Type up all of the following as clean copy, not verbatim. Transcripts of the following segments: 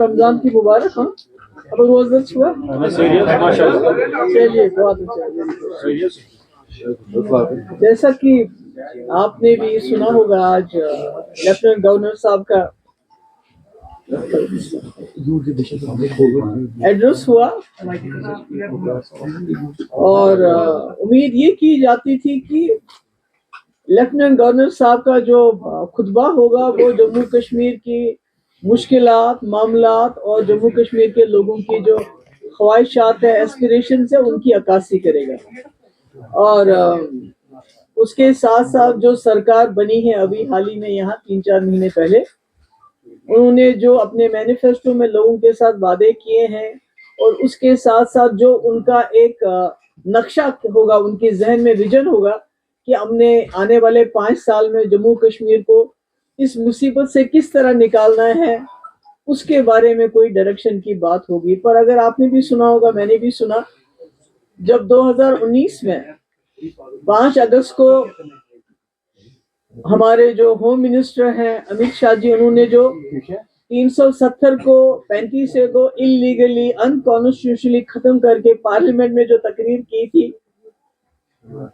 रमजान की मुबारक। हाँ, अब रोज दर्ज हुआ। चलिए, बहुत अच्छा। जैसा कि आपने भी सुना होगा, आज लेफ्टिनेंट गवर्नर साहब का एड्रेस हुआ और उम्मीद ये की जाती थी कि लेफ्टिनेंट गवर्नर साहब का जो खुतबा होगा वो जम्मू कश्मीर की मुश्किलात, मामलात और जम्मू कश्मीर के लोगों की जो ख्वाहिशात है, एस्पिरेशन है, उनकी अक्कासी करेगा। और उसके साथ साथ जो सरकार बनी है अभी हाल ही में यहाँ 3-4 महीने पहले, उन्होंने जो अपने मैनिफेस्टो में लोगों के साथ वादे किए हैं और उसके साथ साथ जो उनका एक नक्शा होगा, उनके जहन में विजन होगा कि हमने आने वाले 5 साल में जम्मू कश्मीर को इस मुसीबत से किस तरह निकालना है, उसके बारे में कोई डायरेक्शन की बात होगी। पर अगर आपने भी सुना होगा, मैंने भी सुना, जब 2019 में 5 अगस्त को हमारे जो होम मिनिस्टर हैं अमित शाह जी, उन्होंने जो 370 को 35 को इलीगली अनकॉन्स्टिट्यूशनली खत्म करके पार्लियामेंट में जो तकरीर की थी,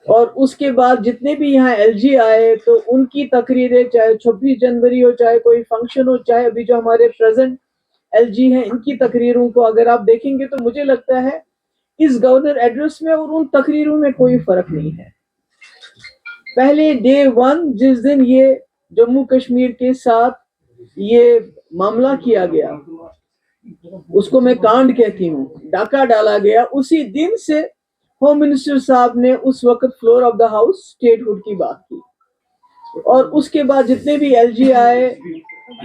और उसके बाद जितने भी यहाँ एलजी आए तो उनकी तकरीरें, चाहे 26 जनवरी हो, चाहे कोई फंक्शन हो, चाहे अभी जो हमारे प्रेजेंट एलजी हैं, इनकी तकरीरों को अगर आप देखेंगे तो मुझे लगता है इस गवर्नर एड्रेस में और उन तकरीरों में कोई फर्क नहीं है। पहले डे 1 जिस दिन ये जम्मू कश्मीर के साथ ये मामला किया गया, उसको मैं कांड कहती हूँ, डाका डाला गया, उसी दिन से होम मिनिस्टर साहब ने उस वक्त floor of the house statehood की बात की। और उसके बाद जितने भी एलजी आए,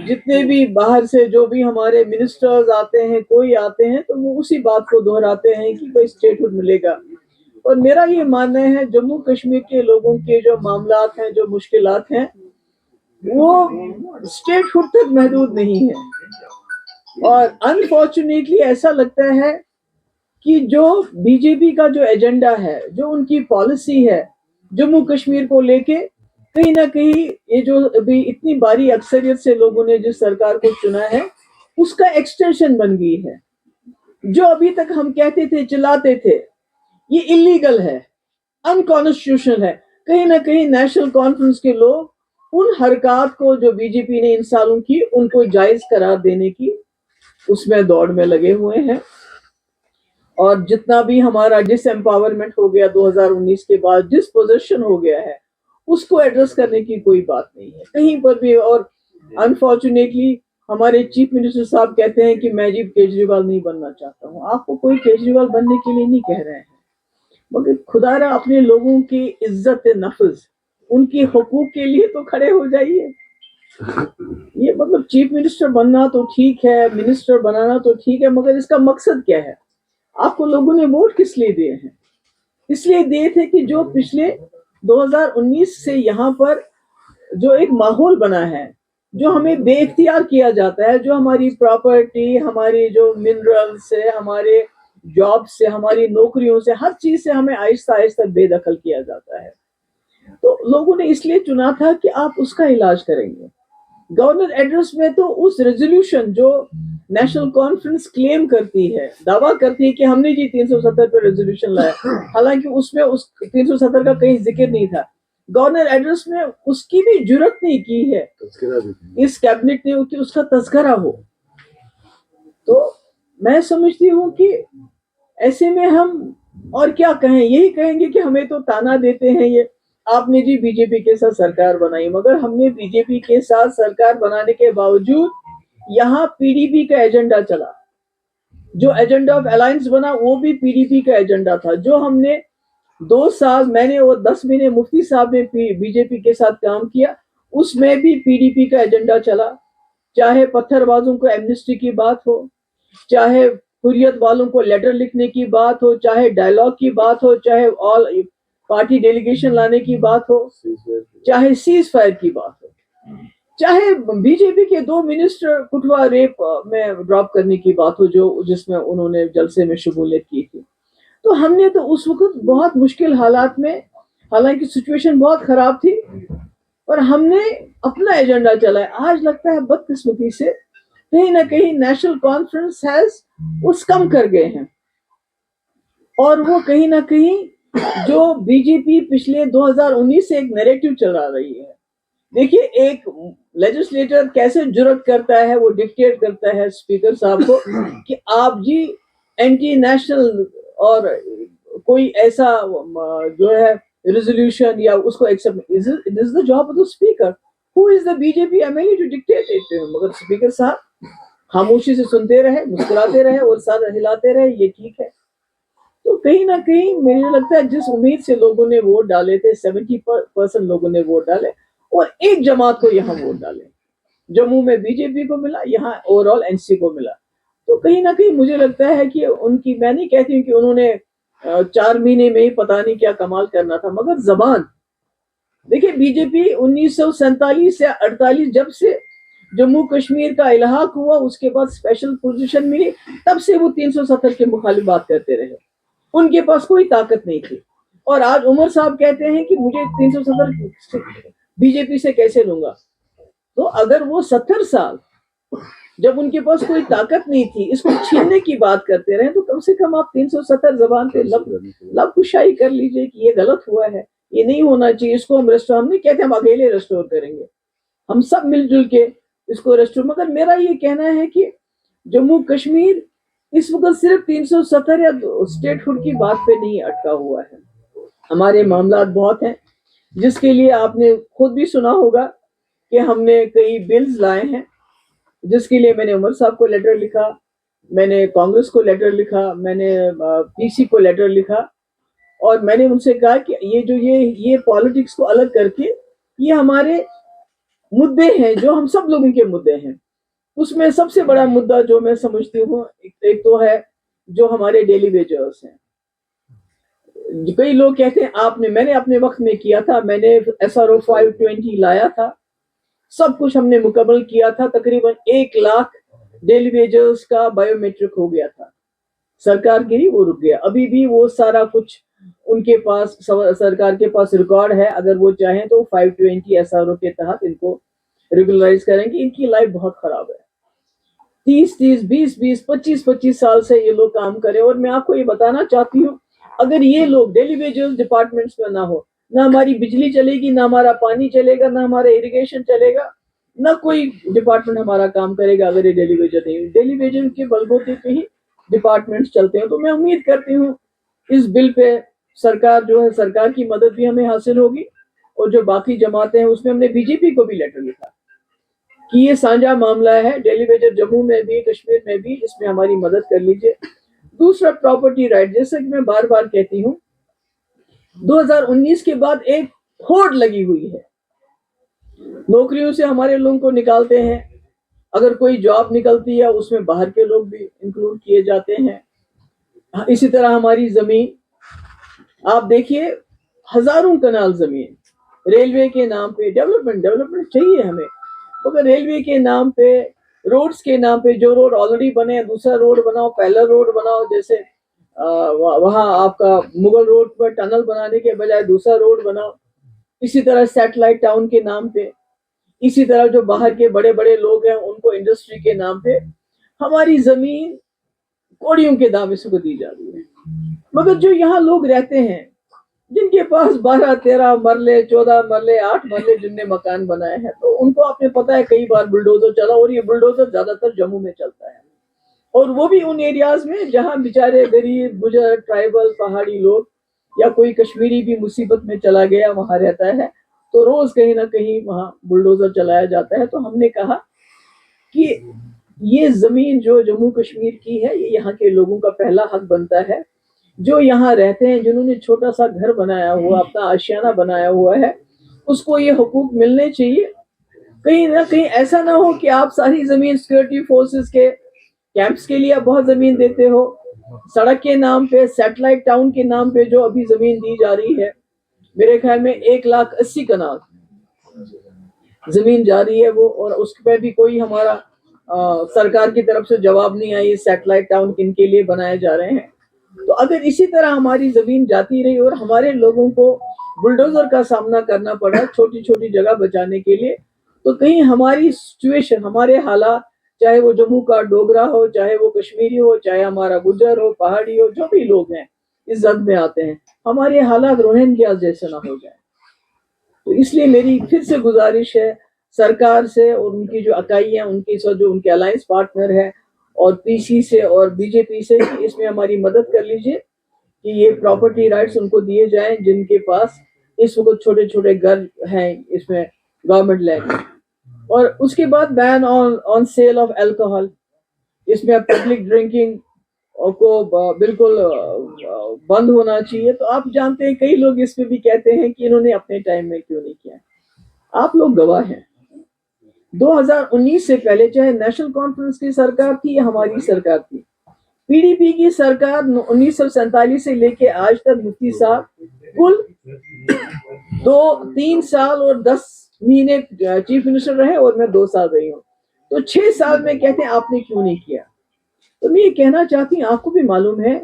जितने भी बाहर से जो भी हमारे मिनिस्टर्स आते हैं, कोई आते हैं, तो वो उसी बात को दोहराते हैं कि कोई स्टेटहुड मिलेगा। और मेरा ये मानना है जम्मू कश्मीर के लोगों के जो मामलात हैं, जो मुश्किलात हैं, वो स्टेटहुड तक महदूद नहीं है। और अनफॉर्चुनेटली ऐसा लगता है कि जो बीजेपी का जो एजेंडा है, जो उनकी पॉलिसी है जम्मू कश्मीर को लेके, कहीं ना कहीं ये जो अभी इतनी बारी अक्सरियत से लोगों ने जिस सरकार को चुना है, उसका एक्सटेंशन बन गई है। जो अभी तक हम कहते थे, चिल्लाते थे, ये इलीगल है, अनकॉन्स्टिट्यूशनल है, कहीं ना कहीं नेशनल कॉन्फ्रेंस के लोग उन हरकत को जो बीजेपी ने इन सालों की, उनको जायज करार देने की उसमें दौड़ में लगे हुए हैं। और जितना भी हमारा डिस एम्पावरमेंट हो गया 2019 के बाद, डिस पोजीशन हो गया है, उसको एड्रेस करने की कोई बात नहीं है कहीं पर भी। और अनफॉर्चुनेटली हमारे चीफ मिनिस्टर साहब कहते हैं कि मैं जी केजरीवाल नहीं बनना चाहता हूँ। आपको कोई केजरीवाल बनने के लिए नहीं कह रहे हैं, मगर खुदारा अपने लोगों की इज्जत नफ्स, उनकी हुकूक के लिए तो खड़े हो जाइए। ये मतलब चीफ मिनिस्टर बनना तो ठीक है, मिनिस्टर बनाना तो ठीक है, मगर इसका मकसद क्या है? आपको लोगों ने वोट किस लिए दिए हैं? इसलिए दिए थे कि जो पिछले 2019 से यहाँ पर जो एक माहौल बना है, जो हमें बेइख्तियार किया जाता है, जो हमारी प्रॉपर्टी, हमारी जो मिनरल से, हमारे जॉब से, हमारी नौकरियों से, हर चीज से हमें आहिस्ता आहिस्ता बेदखल किया जाता है। तो लोगों ने इसलिए चुना था कि आप उसका इलाज करेंगे। गवर्नर एड्रेस में तो उस रेजोल्यूशन जो नेशनल कॉन्फ्रेंस क्लेम करती है, दावा करती है कि हमने जी 370 पे रेजोल्यूशन लाया, हालांकि उसमें उस 370 का कहीं जिक्र नहीं था। गवर्नर एड्रेस में उसकी भी जुर्रत नहीं की है इस कैबिनेट ने कि उसका तस्करा हो। तो मैं समझती हूँ कि ऐसे में हम और क्या कहें, यही कहेंगे कि हमें तो ताना देते हैं ये, आपने जी बीजेपी के साथ सरकार बनाई, मगर हमने बीजेपी के साथ सरकार बनाने के बावजूद यहाँ पीडीपी का एजेंडा चला। जो एजेंडा ऑफ अलायंस बना वो भी पीडीपी का एजेंडा था। जो हमने 2 साल, मैंने और 10 महीने मुफ्ती साहब ने बीजेपी के साथ काम किया, उसमें भी पीडीपी का एजेंडा चला। चाहे पत्थरबाजों को एमनेस्टी की बात हो, चाहे हुर्रियत वालों को लेटर लिखने की बात हो, चाहे डायलॉग की बात हो, चाहे ऑल पार्टी डेलीगेशन लाने की बात हो, चाहे सीज फायर की बात हो, चाहे बीजेपी के 2 मिनिस्टर कुटवा रेप में ड्रॉप करने की बात हो, जो जिसमें उन्होंने जलसे में शमूलियत की थी। तो हमने तो उस वक्त बहुत मुश्किल हालात में, हालांकि सिचुएशन बहुत खराब थी, पर हमने अपना एजेंडा चलाया। आज लगता है बदकिस्मती से कहीं ना कहीं नेशनल कॉन्फ्रेंस हैज उस कम कर गए हैं, और वो कहीं ना कहीं जो बीजेपी पिछले 2019 से एक नैरेटिव चला रही है। देखिए, एक लेजिस्लेटर कैसे जुर्रत करता है, वो डिक्टेट करता है स्पीकर साहब को कि आप जी एंटी नेशनल और कोई ऐसा जो है रेजोल्यूशन या उसको accept, it is the job of the speaker, who is the BJP MLA to dictate it. मगर स्पीकर साहब खामोशी से सुनते रहे, मुस्कुराते रहे और सर हिलाते रहे, ये ठीक है। तो कहीं ना कहीं मुझे लगता है जिस उम्मीद से लोगों ने वोट डाले थे, 70% लोगों ने वोट डाले और एक जमात को यहाँ वोट डाले, जम्मू में बीजेपी को मिला, यहाँ ओवरऑल एनसी को मिला। तो कहीं ना कहीं मुझे लगता है कि उनकी, मैं नहीं कहती हूँ कि उन्होंने 4 महीने में ही पता नहीं क्या कमाल करना था, मगर जबान देखिए, बीजेपी 1947 से 48 जब से जम्मू कश्मीर का इलाहाक हुआ, उसके बाद स्पेशल पोजीशन मिली, तब से वो 370 के मुखालिफ बात करते रहे, उनके पास कोई ताकत नहीं थी। और आज उमर साहब कहते हैं कि मुझे 370 बीजेपी से कैसे लूंगा। तो अगर वो 70 साल जब उनके पास कोई ताकत नहीं थी इसको छीनने की बात करते रहे, तो कम से कम आप 370 जबान पे लब कुशाई कर लीजिए कि ये गलत हुआ है, ये नहीं होना चाहिए, इसको हम रेस्टोर, हम नहीं कहते हम अकेले रेस्टोर करेंगे, हम सब मिलजुल के इसको रेस्टोर। मगर मेरा ये कहना है कि जम्मू कश्मीर इस वक्त सिर्फ 370 या स्टेटहुड की बात पे नहीं अटका हुआ है, हमारे मामला बहुत हैं, जिसके लिए आपने खुद भी सुना होगा कि हमने कई बिल्स लाए हैं, जिसके लिए मैंने उमर साहब को लेटर लिखा, मैंने कांग्रेस को लेटर लिखा, मैंने पीसी को लेटर लिखा, और मैंने उनसे कहा कि ये पॉलिटिक्स को अलग करके ये हमारे मुद्दे हैं जो हम सब लोगों के मुद्दे हैं। उसमें सबसे बड़ा मुद्दा जो मैं समझती हूँ, एक तो है जो हमारे डेली वेजर्स हैं। कई लोग कहते हैं मैंने अपने वक्त में किया था, मैंने SRO 520 लाया था, सब कुछ हमने मुकम्मल किया था, तकरीबन 1 लाख डेली वेजर्स का बायोमेट्रिक हो गया था, सरकार गिरी, वो रुक गया। अभी भी वो सारा कुछ उनके पास, सरकार के पास रिकॉर्ड है, अगर वो चाहें तो 520 SRO के तहत इनको रेगुलराइज करेंगे। इनकी लाइफ बहुत खराब है, 30-30, 20-20, 25-25 साल से ये लोग काम करें। और मैं आपको ये बताना चाहती हूँ, अगर ये लोग डेली वेजर्स डिपार्टमेंट्स में ना हो, ना हमारी बिजली चलेगी, ना हमारा पानी चलेगा, ना हमारा इरिगेशन चलेगा, ना कोई डिपार्टमेंट हमारा काम करेगा अगर ये डेली वेजर नहीं। डेली वेजर के बलबूते पे ही डिपार्टमेंट्स चलते हैं। तो मैं उम्मीद करती हूँ इस बिल पे सरकार जो है, सरकार की मदद भी हमें हासिल होगी, और जो बाकी जमातें हैं उसमें हमने बीजेपी को भी लेटर लिखा कि ये साझा मामला है, डेली वेजर जम्मू में भी, कश्मीर में भी, इसमें हमारी मदद कर लीजिए। दूसरा, प्रॉपर्टी राइट, जैसे कि मैं बार बार कहती हूँ, 2019 के बाद एक होड़ लगी हुई है, नौकरियों से हमारे लोगों को निकालते हैं, अगर कोई जॉब निकलती है उसमें बाहर के लोग भी इंक्लूड किए जाते हैं। इसी तरह हमारी जमीन, आप देखिए, हजारों कनाल जमीन रेलवे के नाम पे, डेवलपमेंट चाहिए हमें, मगर रेलवे के नाम पे, रोड्स के नाम पे, जो रोड ऑलरेडी बने दूसरा रोड बनाओ, पहला रोड बनाओ। जैसे वहां आपका मुगल रोड पर टनल बनाने के बजाय दूसरा रोड बनाओ। इसी तरह सैटेलाइट टाउन के नाम पे, इसी तरह जो बाहर के बड़े बड़े लोग हैं उनको इंडस्ट्री के नाम पे हमारी जमीन कौड़ियों के दाम इसको दी जा रही है। मगर जो यहाँ लोग रहते हैं, जिनके पास 12-13 मरले, 14 मरले, 8 मरले जिनने मकान बनाए हैं, तो उनको आपने पता है कई बार बुलडोजर चला, और ये बुलडोजर ज्यादातर जम्मू में चलता है, और वो भी उन एरियाज में जहां बेचारे गरीब, गुजर, ट्राइबल, पहाड़ी लोग या कोई कश्मीरी भी मुसीबत में चला गया वहां रहता है, तो रोज कहीं ना कहीं वहां बुलडोजर चलाया जाता है। तो हमने कहा कि ये जमीन जो जम्मू कश्मीर की है, ये यहाँ के लोगों का पहला हक बनता है, जो यहाँ रहते हैं, जिन्होंने छोटा सा घर बनाया हुआ, अपना आशियाना बनाया हुआ है, उसको ये हुकूक मिलने चाहिए। कहीं ना कहीं ऐसा ना हो कि आप सारी जमीन सिक्योरिटी फोर्सेस के कैंप्स के लिए आप बहुत जमीन देते हो, सड़क के नाम पे, सैटेलाइट टाउन के नाम पे जो अभी जमीन दी जा रही है, मेरे ख्याल में 1,80,000 कनाल जमीन जा रही है वो, और उस पर भी कोई हमारा सरकार की तरफ से जवाब नहीं आई, सैटेलाइट टाउन किन के लिए बनाए जा रहे हैं। तो अगर इसी तरह हमारी जमीन जाती रही और हमारे लोगों को बुलडोजर का सामना करना पड़ा छोटी छोटी जगह बचाने के लिए, तो कहीं हमारी सिचुएशन, हमारे हालात چاہے وہ جموں کا ڈوگرا ہو, چاہے وہ کشمیری ہو, چاہے ہمارا گجر ہو, پہاڑی ہو, جو بھی لوگ ہیں اس زد میں آتے ہیں, ہمارے حالات روہنگیا جیسے نہ ہو جائے. تو اس لیے میری پھر سے گزارش ہے سرکار سے اور ان کی جو اکائی ہیں, ان کی جو ان کے الائنس پارٹنر ہے, اور پی سی سے اور بی جے پی سے, کہ اس میں ہماری مدد کر لیجئے کہ یہ پراپرٹی رائٹس ان کو دیے جائیں جن کے پاس اس وقت چھوٹے چھوٹے گھر ہیں اس میں گورنمنٹ لینڈ. اور اس کے بعد بین آن سیل آف الکوہل, اس میں پبلک ڈرنکنگ کو بالکل بند ہونا چاہیے. تو آپ جانتے ہیں کئی لوگ اس میں بھی کہتے ہیں کہ انہوں نے اپنے ٹائم میں کیوں نہیں کیا. آپ لوگ گواہ ہیں, 2019 سے پہلے چاہے نیشنل کانفرنس کی سرکار تھی یا ہماری سرکار تھی, پی ڈی پی کی سرکار 1947 سے لے کے آج تک مفتی صاحب کل 3 سال اور 10 مہینے چیف منسٹر رہے, اور میں 2 سال رہی ہوں. تو 6 سال میں کہتے ہیں آپ نے کیوں نہیں کیا. تو میں یہ کہنا چاہتی ہوں, آپ کو بھی معلوم ہے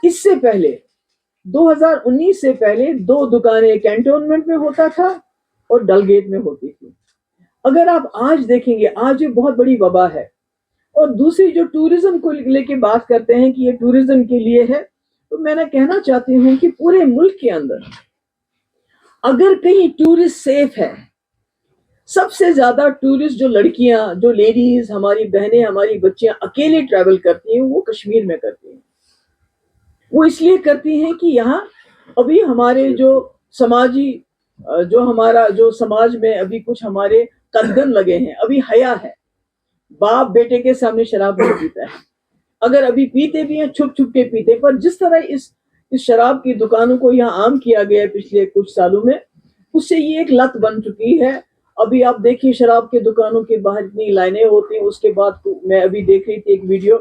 اس سے پہلے 2019 سے پہلے 2 دکانیں کینٹونمنٹ میں ہوتا تھا اور ڈل گیٹ میں ہوتی تھی. اگر آپ آج دیکھیں گے, آج یہ بہت بڑی وبا ہے. اور دوسری جو ٹورزم کو لے کے بات کرتے ہیں کہ یہ ٹورزم کے لیے ہے, تو میں نے کہنا چاہتی ہوں کہ پورے ملک کے اندر اگر کہیں ٹورسٹ سیف ہے, سب سے زیادہ ٹورسٹ جو لڑکیاں, جو لیڈیز, ہماری بہنیں, ہماری بچیاں اکیلے ٹریول کرتی ہیں, وہ کشمیر میں کرتی ہیں. وہ اس لیے کرتی ہیں کہ یہاں ابھی ہمارے جو سماجی جو ہمارا جو سماج میں ابھی کچھ ہمارے قدغن لگے ہیں, ابھی حیا ہے. باپ بیٹے کے سامنے شراب نہیں پیتا ہے, اگر ابھی پیتے بھی ہیں چھپ چھپ کے پیتے. پر جس طرح اس شراب کی دکانوں کو یہاں عام کیا گیا ہے پچھلے کچھ سالوں میں, اس سے یہ ایک لت بن چکی ہے. ابھی آپ دیکھیے شراب کے دکانوں کے باہر اتنی لائنیں ہوتی ہیں. اس کے بعد میں ابھی دیکھ رہی تھی ایک ویڈیو,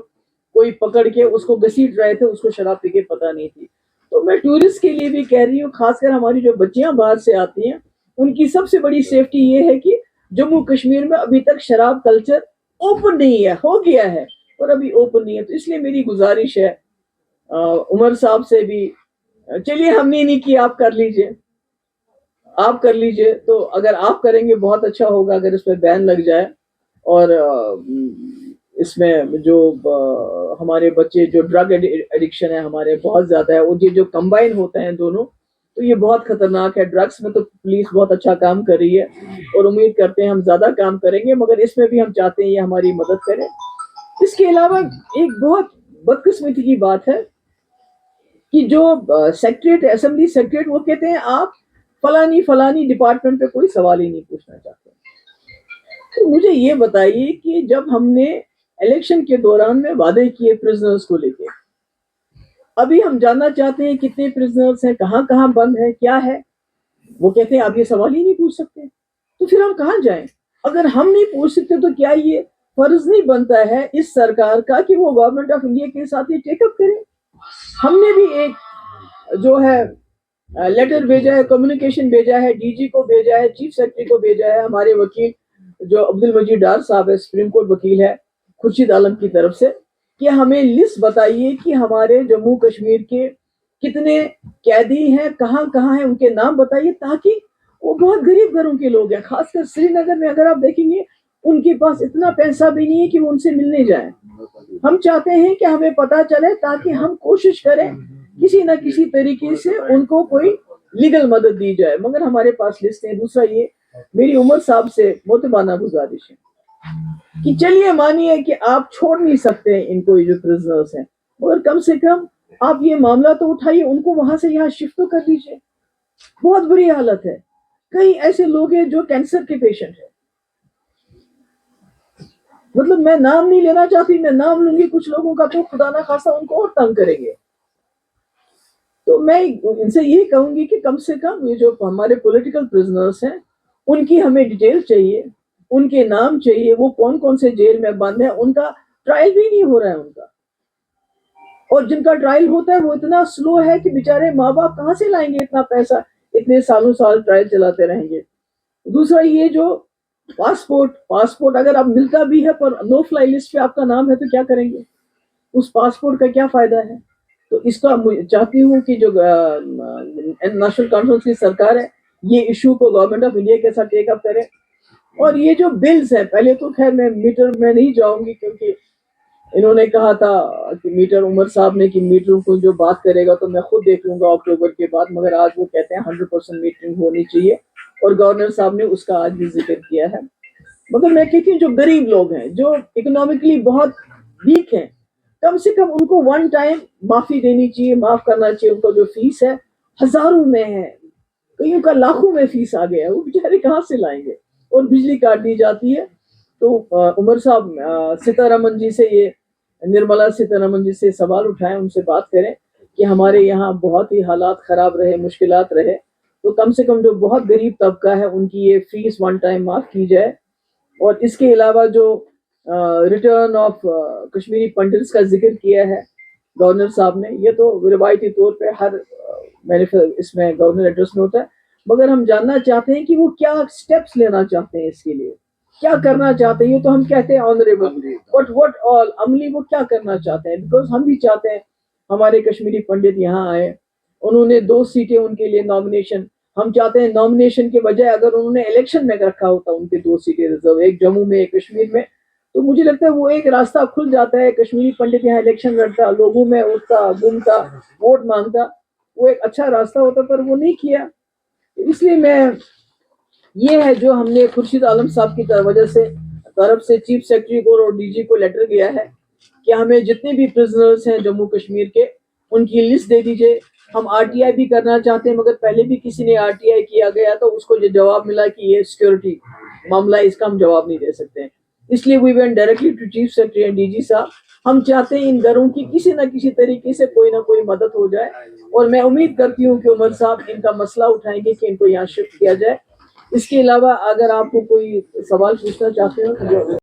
کوئی پکڑ کے اس کو گھسیٹ رہے تھے, اس کو شراب پی کے پتہ نہیں تھی. تو میں ٹورسٹ کے لیے بھی کہہ رہی ہوں, خاص کر ہماری جو بچیاں باہر سے آتی ہیں, ان کی سب سے بڑی سیفٹی یہ ہے کہ جموں کشمیر میں ابھی تک شراب کلچر اوپن نہیں ہے, ہو گیا ہے اور ابھی اوپن نہیں ہے. تو اس لیے میری گزارش ہے عمر صاحب سے بھی, چلیے ہم نے نہیں کیا, آپ کر لیجئے, آپ کر لیجئے. تو اگر آپ کریں گے بہت اچھا ہوگا, اگر اس پہ بین لگ جائے. اور اس میں جو ہمارے بچے جو ڈرگ ایڈکشن ہے ہمارے بہت زیادہ ہے, اور یہ جو کمبائن ہوتے ہیں دونوں, تو یہ بہت خطرناک ہے. ڈرگس میں تو پولیس بہت اچھا کام کر رہی ہے, اور امید کرتے ہیں ہم زیادہ کام کریں گے, مگر اس میں بھی ہم چاہتے ہیں یہ ہماری مدد کرے. اس کے علاوہ ایک بہت بدقسمتی کی بات ہے کہ جو سیکریٹریٹ, اسمبلی سیکریٹریٹ, وہ کہتے ہیں آپ فلانی ڈپارٹمنٹ پہ کوئی سوال ہی نہیں پوچھنا چاہتے. تو مجھے یہ بتائیے کہ جب ہم نے الیکشن کے دوران میں وعدے کیے پرزنرز کو لے کے, ابھی ہم جاننا چاہتے ہیں کتنے پرزنرز ہیں, کہاں کہاں بند ہے, کیا ہے. وہ کہتے ہیں آپ یہ سوال ہی نہیں پوچھ سکتے. تو پھر ہم کہاں جائیں؟ اگر ہم نہیں پوچھ سکتے تو کیا یہ فرض نہیں بنتا ہے اس سرکار کا کہ وہ گورنمنٹ آف انڈیا کے ساتھ یہ ٹیک اپ کرے؟ ہم نے بھی ایک جو ہے لیٹر بھیجا ہے, کمیونیکیشن بھیجا ہے, ڈی جی کو بھیجا ہے, چیف سیکرٹری کو بھیجا ہے, ہمارے وکیل جو عبد المجید ڈار صاحب ہے, سپریم کورٹ وکیل ہے, خورشید عالم کی طرف سے, کہ ہمیں لسٹ بتائیے کہ ہمارے جموں کشمیر کے کتنے قیدی ہیں, کہاں کہاں ہیں, ان کے نام بتائیے, تاکہ وہ بہت غریب گھروں کے لوگ ہیں. خاص کر سری نگر میں اگر آپ دیکھیں گے ان کے پاس اتنا پیسہ بھی نہیں ہے کہ وہ ان سے ملنے جائیں. ہم چاہتے ہیں کہ ہمیں پتا چلے تاکہ ہم کوشش کریں کسی نہ کسی طریقے سے ان کو کوئی لیگل مدد دی جائے, مگر ہمارے پاس لسٹ ہے. دوسرا یہ میری عمر صاحب سے محترمانہ گزارش ہے کہ چلیے مانیے کہ آپ چھوڑ نہیں سکتے ان کو, یہ جو پرزنرز ہیں, مگر کم سے کم آپ یہ معاملہ تو اٹھائیے, ان کو وہاں سے یہاں شفٹ تو کر لیجیے. بہت بری حالت ہے. کئی ایسے لوگ ہیں جو کینسر کے پیشنٹ ہیں, مطلب میں نام نہیں لینا چاہتی, میں نام لوں گی کچھ لوگوں کا تو خدا نہ خاصا ان کو اور تنگ کریں گے. تو میں ان سے یہی کہوں گی کہ کم سے کم یہ جو ہمارے پولیٹیکل پرزنرز ہیں ان کی ہمیں ڈیٹیل چاہیے, ان کے نام چاہیے, وہ کون کون سے جیل میں بند ہیں, ان کا ٹرائل بھی نہیں ہو رہا ہے ان کا, اور جن کا ٹرائل ہوتا ہے وہ اتنا سلو ہے کہ بیچارے ماں باپ کہاں سے لائیں گے اتنا پیسہ, اتنے سالوں سال ٹرائل چلاتے رہیں گے. دوسرا یہ جو پاسپورٹ اگر آپ ملتا بھی ہے پر نو فلائی لسٹ پہ آپ کا نام ہے تو کیا کریں گے, اس پاسپورٹ کا کیا فائدہ ہے. تو اس کا چاہتی ہوں کہ جو نیشنل کانفرنس کی سرکار ہے یہ ایشو کو گورنمنٹ آف انڈیا کے ساتھ ٹیک اپ کرے, اور یہ جو بلز ہیں، پہلے تو خیر میں میٹر میں نہیں جاؤں گی کیونکہ انہوں نے کہا تھا کہ میٹر، عمر صاحب نے، کہ میٹر کو جو بات کرے گا تو میں خود دیکھ لوں گا اکتوبر کے بعد، مگر آج وہ کہتے ہیں 100% میٹنگ ہونی چاہیے، اور گورنر صاحب نے اس کا آج بھی ذکر کیا ہے۔ مگر میں کہتی ہوں جو غریب لوگ ہیں، جو اکنامکلی بہت ویک ہیں، کم سے کم ان کو ون ٹائم معافی دینی چاہیے، معاف کرنا چاہیے۔ ان کا جو فیس ہے ہزاروں میں ہے، کئیوں کا لاکھوں میں فیس آ گیا ہے، وہ بیچارے کہاں سے لائیں گے؟ اور بجلی کاٹ دی جاتی ہے۔ تو عمر صاحب سیتارمن جی سے، یہ نرملا سیتارمن جی سے سوال اٹھائیں، ان سے بات کریں کہ ہمارے یہاں بہت ہی حالات خراب رہے، مشکلات رہے، تو کم سے کم جو بہت غریب طبقہ ہے ان کی یہ فیس ون ٹائم معاف کی جائے۔ اور اس کے علاوہ جو ریٹرن آف کشمیری پنڈتس کا ذکر کیا ہے گورنر صاحب نے، یہ تو روایتی طور پہ ہر اس میں گورنر ایڈریس میں ہوتا ہے، مگر ہم جاننا چاہتے ہیں کہ وہ کیا سٹیپس لینا چاہتے ہیں، اس کے لیے کیا کرنا چاہتے ہیں۔ یہ تو ہم کہتے ہیں آنریبل، بٹ وٹ آل عملی وہ کیا کرنا چاہتے ہیں؟ بیکاز ہم بھی چاہتے ہیں ہمارے کشمیری پنڈت یہاں آئے، انہوں نے 2 سیٹیں ان کے لیے نامینیشن، ہم چاہتے ہیں نامینیشن کے بجائے اگر انہوں نے الیکشن میں رکھا ہوتا ان کے 2 سیٹیں ریزرو، ایک جموں میں ایک کشمیر میں، تو مجھے لگتا ہے وہ ایک راستہ کھل جاتا ہے، کشمیری پنڈت یہاں الیکشن لڑتا، لوگوں میں اٹھتا گھومتا، ووٹ مانگتا، وہ ایک اچھا راستہ ہوتا، پر وہ نہیں کیا۔ اس لیے میں، یہ ہے جو ہم نے خورشید عالم صاحب کی طرف سے چیف سیکرٹری کو اور ڈی جی کو لیٹر گیا ہے کہ ہمیں جتنے بھی پرزنرز ہیں جموں کشمیر کے، ان کی لسٹ دے دیجئے۔ ہم آر ٹی آئی بھی کرنا چاہتے ہیں، مگر پہلے بھی کسی نے آر ٹی آئی کیا گیا تو اس کو جو جواب ملا کہ یہ سیکورٹی معاملہ ہے، اس کا ہم جواب نہیں دے سکتے ہیں۔ اس لیے we went directly to chief secretary and D G صاحب۔ ہم چاہتے ہیں ان گھروں کی کسی نہ کسی طریقے سے کوئی نہ کوئی مدد ہو جائے، اور میں امید کرتی ہوں کہ عمر صاحب ان کا مسئلہ اٹھائیں گے کہ ان کو یہاں شفٹ کیا جائے۔ اس کے علاوہ اگر آپ کو کوئی سوال پوچھنا چاہتے ہو تو